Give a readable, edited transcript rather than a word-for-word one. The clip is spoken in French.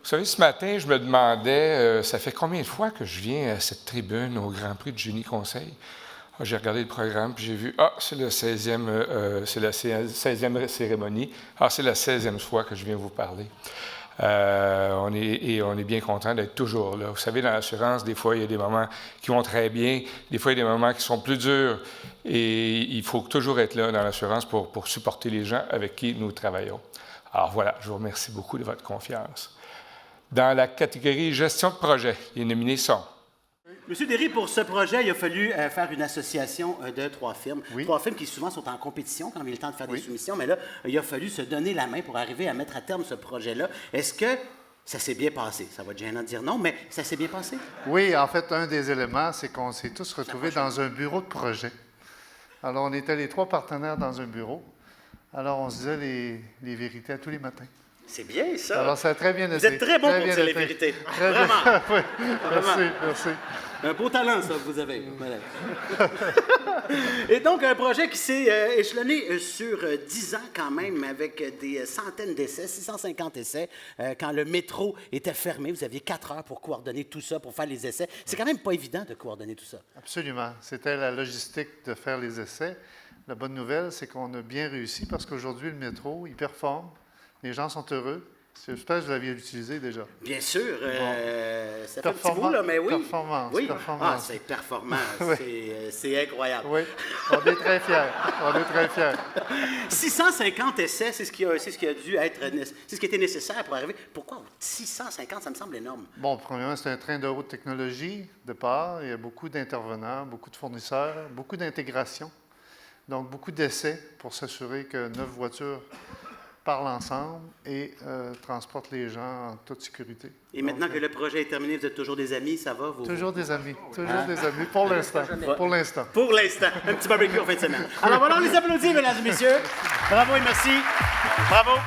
Vous savez, ce matin, je me demandais, ça fait combien de fois que je viens à cette tribune au Grand Prix du Génie Conseil? J'ai regardé le programme, puis j'ai vu, c'est la 16e cérémonie. C'est la 16e fois que je viens vous parler. On est bien content d'être toujours là. Vous savez, dans l'assurance, des fois, il y a des moments qui vont très bien, des fois, il y a des moments qui sont plus durs. Et il faut toujours être là dans l'assurance pour supporter les gens avec qui nous travaillons. Alors voilà, je vous remercie beaucoup de votre confiance. Dans la catégorie gestion de projet, les nominés sont... Monsieur Derry, pour ce projet, il a fallu faire une association de 3 firmes. Oui. 3 firmes qui souvent sont en compétition quand il est le temps de faire des soumissions, mais là, il a fallu se donner la main pour arriver à mettre à terme ce projet-là. Est-ce que ça s'est bien passé? Ça va être gênant de dire non, mais ça s'est bien passé? Oui, en fait, un des éléments, c'est qu'on s'est tous retrouvés dans un bureau de projet. Alors, on était les 3 partenaires dans un bureau. Alors, on se disait les vérités à tous les matins. C'est bien, ça. Alors, ça a très bien été. Vous êtes très bon pour dire les vérités. Très Vraiment. bien. Oui. Vraiment. Merci. Un beau talent, ça, que vous avez. Voilà. Et donc, un projet qui s'est échelonné sur 10 ans quand même, avec des centaines d'essais, 650 essais. Quand le métro était fermé, vous aviez 4 heures pour coordonner tout ça, pour faire les essais. C'est quand même pas évident de coordonner tout ça. Absolument. C'était la logistique de faire les essais. La bonne nouvelle, c'est qu'on a bien réussi parce qu'aujourd'hui, le métro, il performe. Les gens sont heureux. J'espère que vous l'aviez utilisé déjà. Bien sûr. Ça fait un petit Performant, bout, là, mais oui. Performance. Oui. Performance. C'est performant. Oui. C'est incroyable. Oui, on est très fiers. On est très fiers. 650 essais, c'est ce qui a dû être, c'est ce qui était nécessaire pour arriver. Pourquoi 650? Ça me semble énorme. Bon, premièrement, c'est un train de haute technologie de part. Il y a beaucoup d'intervenants, beaucoup de fournisseurs, beaucoup d'intégration. Donc, beaucoup d'essais pour s'assurer que 9 voitures parlent ensemble et transportent les gens en toute sécurité. Et maintenant que le projet est terminé, vous êtes toujours des amis, ça va? Toujours des amis. Toujours des amis. Pour l'instant. Pour l'instant. Pour l'instant. Un petit barbecue en fin de semaine. Alors voilà, on les applaudit, mesdames et messieurs. Bravo et merci. Bravo.